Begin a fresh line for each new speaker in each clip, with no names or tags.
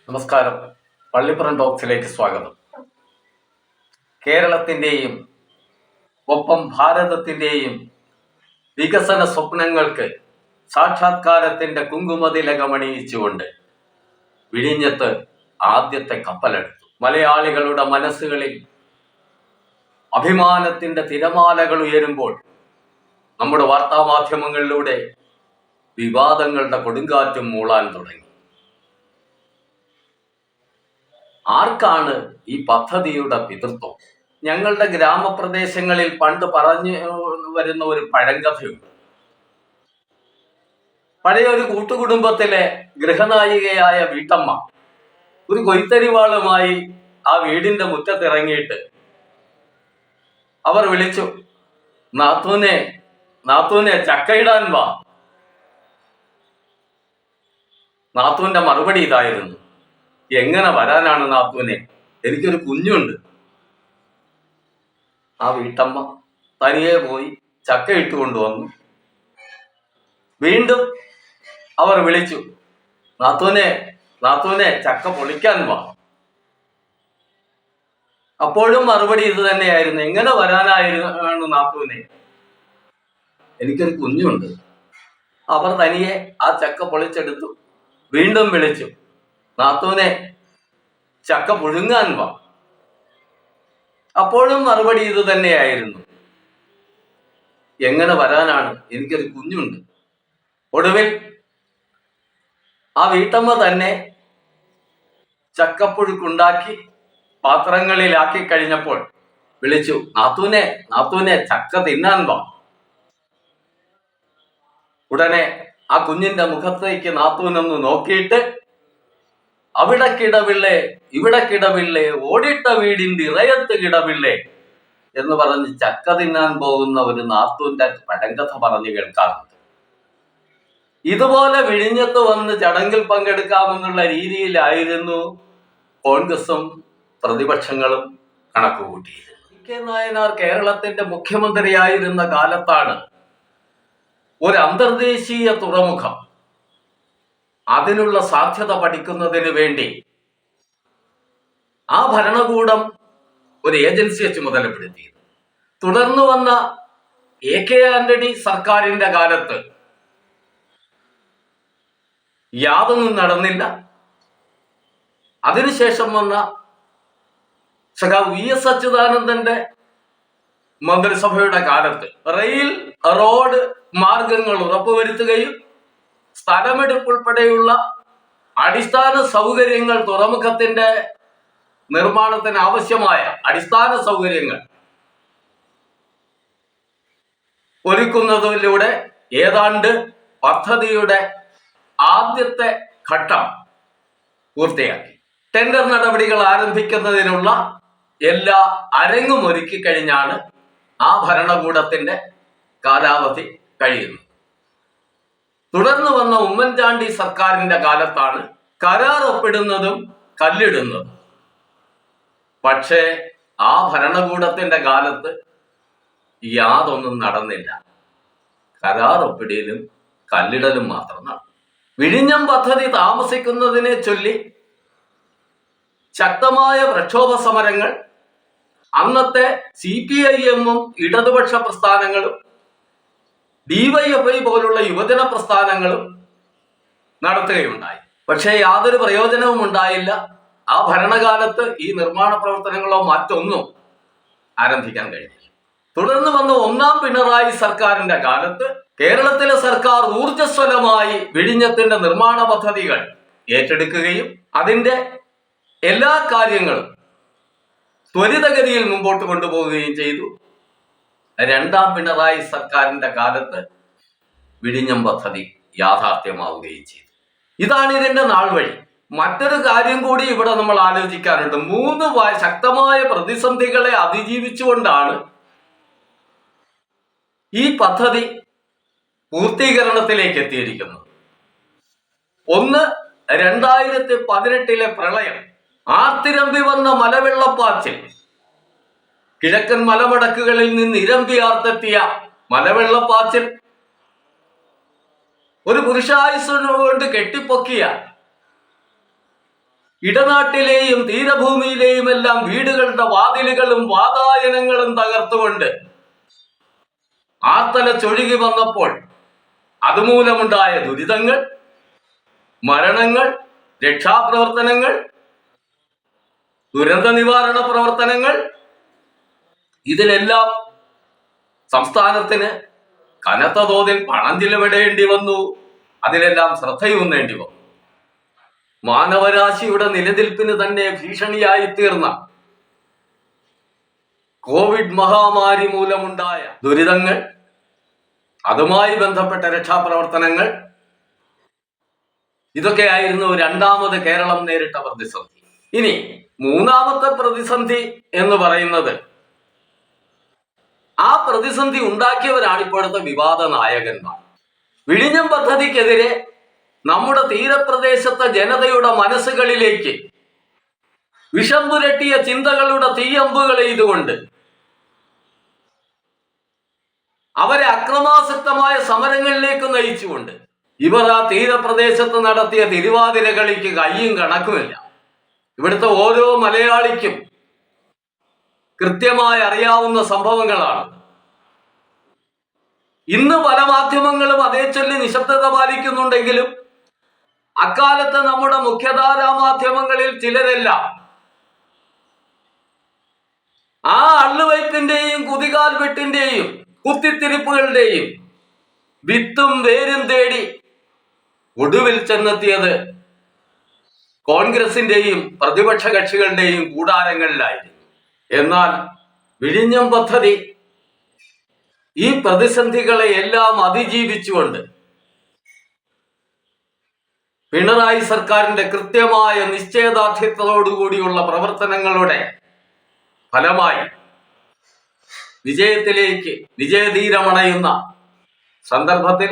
നമസ്കാരം. പള്ളിപ്പുറം ടോക്സിലേക്ക് സ്വാഗതം. കേരളത്തിൻ്റെയും ഒപ്പം ഭാരതത്തിൻ്റെയും വികസന സ്വപ്നങ്ങൾക്ക് സാക്ഷാത്കാരത്തിൻ്റെ കുങ്കുമതിലകമണിയിച്ചുകൊണ്ട് വിഴിഞ്ഞത്ത് ആദ്യത്തെ കപ്പലെടുത്തു. മലയാളികളുടെ മനസ്സുകളിൽ അഭിമാനത്തിൻ്റെ തിരമാലകൾ ഉയരുമ്പോൾ നമ്മുടെ വാർത്താമാധ്യമങ്ങളിലൂടെ വിവാദങ്ങളുടെ കൊടുങ്കാറ്റും മൂളാൻ തുടങ്ങി. ആർക്കാണ് ഈ പദ്ധതിയുടെ പിതൃത്വം? ഞങ്ങളുടെ ഗ്രാമപ്രദേശങ്ങളിൽ പണ്ട് പറഞ്ഞു വരുന്ന ഒരു പഴങ്കഥയുണ്ട്. പഴയ ഒരു കൂട്ടുകുടുംബത്തിലെ ഗൃഹനായികയായ വീട്ടമ്മ ഒരു കൊയ്ത്തരിവാളുമായി ആ വീടിന്റെ മുറ്റത്തിറങ്ങിയിട്ട് അവർ വിളിച്ചു, നാത്തൂനെ ചക്കയിടാൻ വാ. നാത്തൂന്റെ മറുപടി ഇതായിരുന്നു, എങ്ങനെ വരാനാണ് നാത്തൂനെ, എനിക്കൊരു കുഞ്ഞുണ്ട്. ആ വീട്ടമ്മ തനിയെ പോയി ചക്ക ഇട്ടുകൊണ്ടുവന്നു. വീണ്ടും അവർ വിളിച്ചു, നാത്തൂനെ ചക്ക പൊളിക്കാൻ വാ. അപ്പോഴും മറുപടി ഇത് തന്നെയായിരുന്നു, എങ്ങനെ വരാനായിരുന്നു നാത്തൂനെ, എനിക്കൊരു കുഞ്ഞുണ്ട്. അവർ തനിയെ ആ ചക്ക പൊളിച്ചെടുത്തു. വീണ്ടും വിളിച്ചു, നാത്തൂനെ ചക്ക പുഴുങ്ങാൻ വാ. അപ്പോഴും മറുപടി ഇത് തന്നെയായിരുന്നു, എങ്ങനെ വരാനാണ്, എനിക്കൊരു കുഞ്ഞുണ്ട്. ഒടുവിൽ ആ വീട്ടമ്മ തന്നെ ചക്കപ്പുഴുക്കുണ്ടാക്കി പാത്രങ്ങളിലാക്കി കഴിഞ്ഞപ്പോൾ വിളിച്ചു, നാത്തൂനെ ചക്ക തിന്നാൻ വാ. ഉടനെ ആ കുഞ്ഞിന്റെ മുഖത്തേക്ക് നാത്തൂനൊന്ന് നോക്കിയിട്ട്, അവിടെ കിടവില്ലേ ഓടിട്ട വീടിന്റെ ഇറയത്ത് കിടവില്ലേ എന്ന് പറഞ്ഞ് ചക്ക തിന്നാൻ പോകുന്ന ഒരു നാത്തൂന്റെ പഴങ്കഥ പറഞ്ഞു കേൾക്കാറുണ്ട്. ഇതുപോലെ വിഴിഞ്ഞത്ത് വന്ന് ചടങ്ങിൽ പങ്കെടുക്കാമെന്നുള്ള രീതിയിലായിരുന്നു കോൺഗ്രസും പ്രതിപക്ഷങ്ങളും കണക്കുകൂട്ടിയത്. കെ നായനാർ കേരളത്തിന്റെ മുഖ്യമന്ത്രിയായിരുന്ന കാലത്താണ് ഒരു അന്തർദേശീയ തുറമുഖം അതിനുള്ള സാധ്യത പഠിക്കുന്നതിന് വേണ്ടി ആ ഭരണകൂടം ഒരു ഏജൻസിയെ ചുമതലപ്പെടുത്തിയത്. തുടർന്ന് വന്ന AK ആന്റണി സർക്കാരിന്റെ കാലത്ത് യാതൊന്നും നടന്നില്ല. അതിനുശേഷം വന്ന സഖാവ് VS അച്യുതാനന്ദന്റെ മന്ത്രിസഭയുടെ കാലത്ത് റോഡ് മാർഗങ്ങൾ ഉറപ്പുവരുത്തുകയും സ്ഥലമെടുപ്പ് ഉൾപ്പെടെയുള്ള അടിസ്ഥാന സൗകര്യങ്ങൾ, തുറമുഖത്തിന്റെ നിർമ്മാണത്തിന് ആവശ്യമായ അടിസ്ഥാന സൗകര്യങ്ങൾ ഒരുക്കുന്നതിലൂടെ ഏതാണ്ട് പദ്ധതിയുടെ ആദ്യത്തെ ഘട്ടം പൂർത്തിയാക്കി. ടെൻഡർ നടപടികൾ ആരംഭിക്കുന്നതിനുള്ള എല്ലാ അരങ്ങും ഒരുക്കി കഴിഞ്ഞാണ് ആ ഭരണകൂടത്തിന്റെ കാലാവധി കഴിയുന്നത്. തുടർന്ന് വന്ന ഉമ്മൻചാണ്ടി സർക്കാരിന്റെ കാലത്താണ് കരാർ ഒപ്പിടുന്നതും കല്ലിടുന്നതും. പക്ഷേ ആ ഭരണകൂടത്തിന്റെ കാലത്ത് യാതൊന്നും നടന്നില്ല. കരാർ ഒപ്പിടലും കല്ലിടലും മാത്രം നടന്നു. വിഴിഞ്ഞം പദ്ധതി താമസിക്കുന്നതിനെ ചൊല്ലി ശക്തമായ പ്രക്ഷോഭ സമരങ്ങൾ അന്നത്തെ CPIM-ഉം ഇടതുപക്ഷ പ്രസ്ഥാനങ്ങളും DYFI പോലുള്ള യുവജന പ്രസ്ഥാനങ്ങളും നടത്തുകയുണ്ടായി. പക്ഷേ യാതൊരു പ്രയോജനവും ഉണ്ടായില്ല. ആ ഭരണകാലത്ത് ഈ നിർമ്മാണ പ്രവർത്തനങ്ങളോ മറ്റൊന്നും ആരംഭിക്കാൻ കഴിഞ്ഞില്ല. തുടർന്ന് വന്ന ഒന്നാം പിണറായി സർക്കാരിന്റെ കാലത്ത് കേരളത്തിലെ സർക്കാർ ഊർജ്ജസ്വലമായി വിഴിഞ്ഞത്തിന്റെ നിർമ്മാണ പദ്ധതികൾ ഏറ്റെടുക്കുകയും അതിന്റെ എല്ലാ കാര്യങ്ങളും ത്വരിതഗതിയിൽ മുമ്പോട്ട് കൊണ്ടുപോവുകയും ചെയ്തു. രണ്ടാം പിണറായി സർക്കാരിന്റെ കാലത്ത് വിഴിഞ്ഞം പദ്ധതി യാഥാർത്ഥ്യമാവുകയും ചെയ്തു. ഇതാണ് ഇതിന്റെ നാൾ വഴി. മറ്റൊരു കാര്യം കൂടി ഇവിടെ നമ്മൾ ആലോചിക്കാനുണ്ട്. 3 ശക്തമായ പ്രതിസന്ധികളെ അതിജീവിച്ചുകൊണ്ടാണ് ഈ പദ്ധതി പൂർത്തീകരണത്തിലേക്ക് എത്തിയിരിക്കുന്നത്. ഒന്ന്, 2018 പ്രളയം. ആർത്തിരമ്പി വന്ന മലവെള്ളപ്പാച്ചിൽ, കിഴക്കൻ മലമടക്കുകളിൽ നിന്ന് ഇരമ്പി ആർത്തെത്തിയ മലവെള്ളപ്പാച്ചിൽ ഒരു പുരുഷായുസ് കൊണ്ട് കെട്ടിപ്പൊക്കിയ ഇടനാട്ടിലെയും തീരഭൂമിയിലെയും എല്ലാം വീടുകളുടെ വാതിലുകളും വാതായനങ്ങളും തകർത്തുകൊണ്ട് ആർത്തല ചൊഴുകി വന്നപ്പോൾ അതുമൂലമുണ്ടായ ദുരിതങ്ങൾ, മരണങ്ങൾ, രക്ഷാപ്രവർത്തനങ്ങൾ, ദുരന്ത നിവാരണ പ്രവർത്തനങ്ങൾ, ഇതിലെല്ലാം സംസ്ഥാനത്തിന് കനത്ത തോതിൽ പണം ചിലവിടേണ്ടി വന്നു. അതിലെല്ലാം ശ്രദ്ധയൂന്നേണ്ടി വന്നു. മാനവരാശിയുടെ നിലനിൽപ്പിന് തന്നെ ഭീഷണിയായി തീർന്ന കോവിഡ് മഹാമാരി മൂലമുണ്ടായ ദുരിതങ്ങൾ, അതുമായി ബന്ധപ്പെട്ട രക്ഷാപ്രവർത്തനങ്ങൾ, ഇതൊക്കെയായിരുന്നു രണ്ടാമത് കേരളം നേരിട്ട പ്രതിസന്ധി. ഇനി മൂന്നാമത്തെ പ്രതിസന്ധി എന്ന് പറയുന്നത്, ആ പ്രതിസന്ധി ഉണ്ടാക്കിയവരാണ് ഇപ്പോഴത്തെ വിവാദ നായകന്മാർ. വിഴിഞ്ഞം പദ്ധതിക്കെതിരെ നമ്മുടെ തീരപ്രദേശത്തെ ജനതയുടെ മനസ്സുകളിലേക്ക് വിഷം പുരട്ടിയ ചിന്തകളുടെ തീയമ്പുകൾ എയ്തുകൊണ്ട് അവരെ അക്രമാസക്തമായ സമരങ്ങളിലേക്ക് നയിച്ചുകൊണ്ട് ഇവർ ആ തീരപ്രദേശത്ത് നടത്തിയ തിരുവാതിര കളിക്ക് കയ്യും കണക്കുമില്ല. ഇവിടുത്തെ ഓരോ മലയാളിക്കും കൃത്യമായി അറിയാവുന്ന സംഭവങ്ങളാണ്. ഇന്ന് പല മാധ്യമങ്ങളും അതേ ചൊല്ലി നിശബ്ദത പാലിക്കുന്നുണ്ടെങ്കിലും അക്കാലത്ത് നമ്മുടെ മുഖ്യധാരാ മാധ്യമങ്ങളിൽ ചിലരെല്ലാം ആ അള്ളുവയ്പിന്റെയും കുതികാൽ വെട്ടിന്റെയും കുത്തിത്തിരിപ്പുകളുടെയും വിത്തും വേരും തേടി ഒടുവിൽ ചെന്നെത്തിയത് കോൺഗ്രസിന്റെയും പ്രതിപക്ഷ കക്ഷികളുടെയും കൂടാരങ്ങളിലായിരുന്നു. എന്നാൽ വിഴിഞ്ഞം പദ്ധതി ഈ പ്രതിസന്ധികളെ എല്ലാം അതിജീവിച്ചുകൊണ്ട് പിണറായി സർക്കാരിന്റെ കൃത്യമായ നിശ്ചയദാർഢ്യത്തോടുകൂടിയുള്ള പ്രവർത്തനങ്ങളുടെ ഫലമായി വിജയത്തിലേക്ക് വിജയതീരമണയുന്ന സന്ദർഭത്തിൽ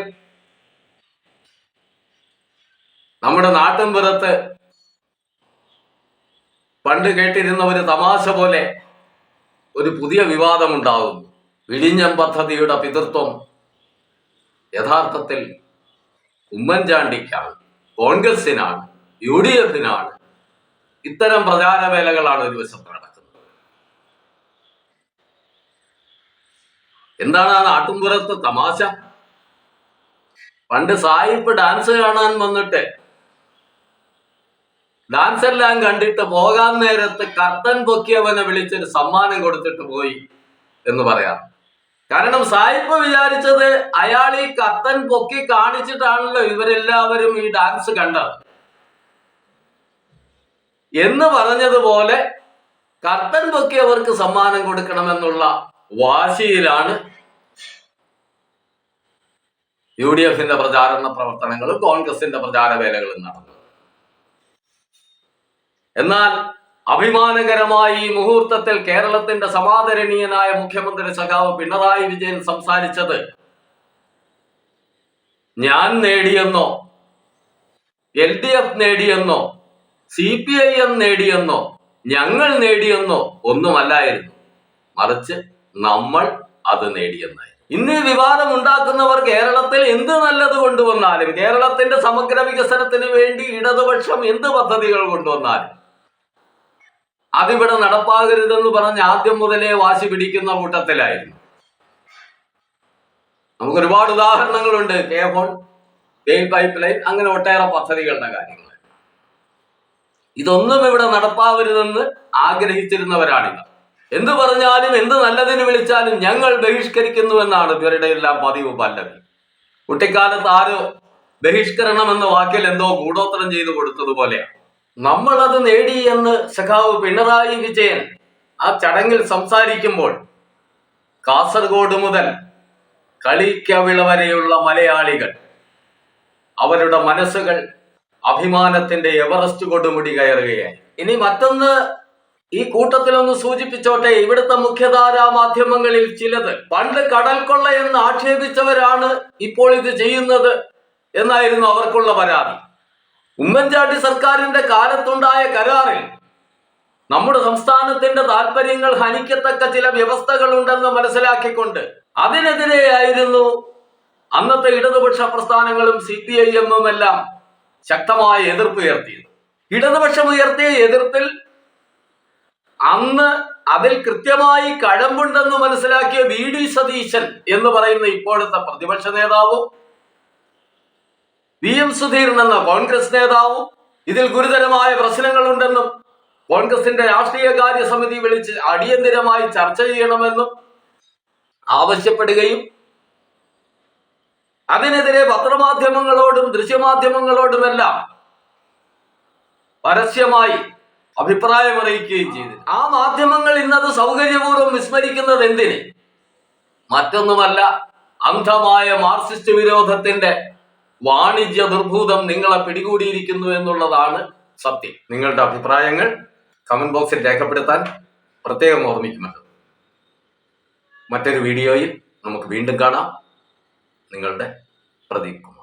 നമ്മുടെ നാട്ടിൻപുറത്ത് പണ്ട് കേട്ടിരുന്ന ഒരു തമാശ പോലെ ഒരു പുതിയ വിവാദമുണ്ടാകുന്നു. വിഴിഞ്ഞം പദ്ധതിയുടെ പിതൃത്വം യഥാർത്ഥത്തിൽ ഉമ്മൻചാണ്ടിക്കാണ്, കോൺഗ്രസിനാണ്, UDF-നാണ്. ഇത്തരം പ്രചാരവേലകളാണ് ഒരു വശത്ത് നടക്കുന്നത്. എന്താണ് ആ നാട്ടിൻപുറത്ത് തമാശ? പണ്ട് സായിപ്പ് ഡാൻസ് കാണാൻ വന്നിട്ട് ഡാൻസ് എല്ലാം കണ്ടിട്ട് പോകാൻ നേരത്ത് കർട്ടൻ പൊക്കിയവനെ വിളിച്ചൊരു സമ്മാനം കൊടുത്തിട്ട് പോയി എന്ന് പറയാം. കാരണം സായിപ്പ് വിചാരിച്ചത് അയാൾ ഈ കർട്ടൻ പൊക്കി കാണിച്ചിട്ടാണല്ലോ ഇവരെല്ലാവരും ഈ ഡാൻസ് കണ്ടത് എന്ന് പറഞ്ഞതുപോലെ കർട്ടൻ പൊക്കിയവർക്ക് സമ്മാനം കൊടുക്കണമെന്നുള്ള വാശിയിലാണ് UDF-ന്റെ പ്രചാരണ പ്രവർത്തനങ്ങളും കോൺഗ്രസിന്റെ പ്രചാരവേലകളും നടന്നത്. എന്നാൽ അഭിമാനകരമായി ഈ മുഹൂർത്തത്തിൽ കേരളത്തിന്റെ സമാദരണീയനായ മുഖ്യമന്ത്രി സഖാവ് പിണറായി വിജയൻ സംസാരിച്ചത് ഞാൻ നേടിയെന്നോ LDF നേടിയെന്നോ CPIM നേടിയെന്നോ ഞങ്ങൾ നേടിയെന്നോ ഒന്നുമല്ലായിരുന്നു, മറിച്ച് നമ്മൾ അത് നേടിയെന്നായിരുന്നു. ഇന്ന് ഈ വിവാദം ഉണ്ടാക്കുന്നവർ കേരളത്തിൽ എന്ത് നല്ലത് കൊണ്ടുവന്നാലും, കേരളത്തിന്റെ സമഗ്ര വികസനത്തിന് വേണ്ടി ഇടതുപക്ഷം എന്ത് പദ്ധതികൾ കൊണ്ടുവന്നാലും അതിവിടെ നടപ്പാകരുതെന്ന് പറഞ്ഞ് ആദ്യം മുതലേ വാശി പിടിക്കുന്ന കൂട്ടത്തിലായിരുന്നു. നമുക്ക് ഒരുപാട് ഉദാഹരണങ്ങളുണ്ട്. K4, ഗെയിൽ പൈപ്പ് ലൈൻ, അങ്ങനെ ഒട്ടേറെ പദ്ധതികളുടെ കാര്യങ്ങൾ. ഇതൊന്നും ഇവിടെ നടപ്പാവരുതെന്ന് ആഗ്രഹിച്ചിരുന്നവരാണിത്. എന്ത് പറഞ്ഞാലും എന്ത് നല്ലതിന് വിളിച്ചാലും ഞങ്ങൾ ബഹിഷ്കരിക്കുന്നുവെന്നാണ് ഇവരുടെ എല്ലാം പതിവ് പല്ലവി. കുട്ടിക്കാലത്ത് ആരോ ബഹിഷ്കരണം എന്ന വാക്കിൽ എന്തോ ഗൂഢോത്രം ചെയ്തു കൊടുത്തതുപോലെയാണ്. നമ്മളത് നേടി എന്ന് സഖാവ് പിണറായി വിജയൻ ആ ചടങ്ങിൽ സംസാരിക്കുമ്പോൾ കാസർഗോഡ് മുതൽ കളിക്കവിള വരെയുള്ള മലയാളികൾ അവരുടെ മനസ്സുകൾ അഭിമാനത്തിന്റെ എവറസ്റ്റ് കൊടുമുടി കയറുകയായി. ഇനി മറ്റൊന്ന് ഈ കൂട്ടത്തിലൊന്ന് സൂചിപ്പിച്ചോട്ടെ, ഇവിടുത്തെ മുഖ്യധാരാ മാധ്യമങ്ങളിൽ ചിലത് പണ്ട് കടൽ കൊള്ള എന്ന് ആക്ഷേപിച്ചവരാണ് ഇപ്പോൾ ഇത് ചെയ്യുന്നത് എന്നായിരുന്നു അവർക്കുള്ള പരാതി. ഉമ്മൻചാണ്ടി സർക്കാരിന്റെ കാലത്തുണ്ടായ കരാറിൽ നമ്മുടെ സംസ്ഥാനത്തിന്റെ താല്പര്യങ്ങൾ ഹനിക്കത്തക്ക ചില വ്യവസ്ഥകൾ ഉണ്ടെന്ന് മനസ്സിലാക്കിക്കൊണ്ട് അതിനെതിരെയായിരുന്നു അന്നത്തെ ഇടതുപക്ഷ പ്രസ്ഥാനങ്ങളും CPIM-ഉം എല്ലാം ശക്തമായ എതിർപ്പ് ഉയർത്തിയത്. ഇടതുപക്ഷം ഉയർത്തിയ എതിർപ്പിൽ അന്ന് അതിൽ കൃത്യമായി കഴമ്പുണ്ടെന്ന് മനസ്സിലാക്കിയ വി.ഡി. സതീശൻ എന്ന് പറയുന്ന ഇപ്പോഴത്തെ പ്രതിപക്ഷ നേതാവും വി.എം. സുധീരൻ എന്ന കോൺഗ്രസ് നേതാവും ഇതിൽ ഗുരുതരമായ പ്രശ്നങ്ങളുണ്ടെന്നും കോൺഗ്രസിന്റെ രാഷ്ട്രീയ കാര്യ സമിതി വിളിച്ച് അടിയന്തിരമായി ചർച്ച ചെയ്യണമെന്നും ആവശ്യപ്പെടുകയും അതിനെതിരെ പത്രമാധ്യമങ്ങളോടും ദൃശ്യമാധ്യമങ്ങളോടുമെല്ലാം പരസ്യമായി അഭിപ്രായമറിയിക്കുകയും ചെയ്തു. ആ മാധ്യമങ്ങൾ ഇന്നത് സൗകര്യപൂർവ്വം വിസ്മരിക്കുന്നത് എന്തിന്? മറ്റൊന്നുമല്ല, അന്ധമായ മാർക്സിസ്റ്റ് വിരോധത്തിന്റെ വാണിജ്യ ദുർഭൂതം നിങ്ങളെ പിടികൂടിയിരിക്കുന്നു എന്നുള്ളതാണ് സത്യം. നിങ്ങളുടെ അഭിപ്രായങ്ങൾ കമന്റ് ബോക്സിൽ രേഖപ്പെടുത്താൻ പ്രത്യേകം ഓർമ്മിക്കുമല്ലോ. മറ്റൊരു വീഡിയോയിൽ നമുക്ക് വീണ്ടും കാണാം. നിങ്ങളുടെ പ്രദീപ്.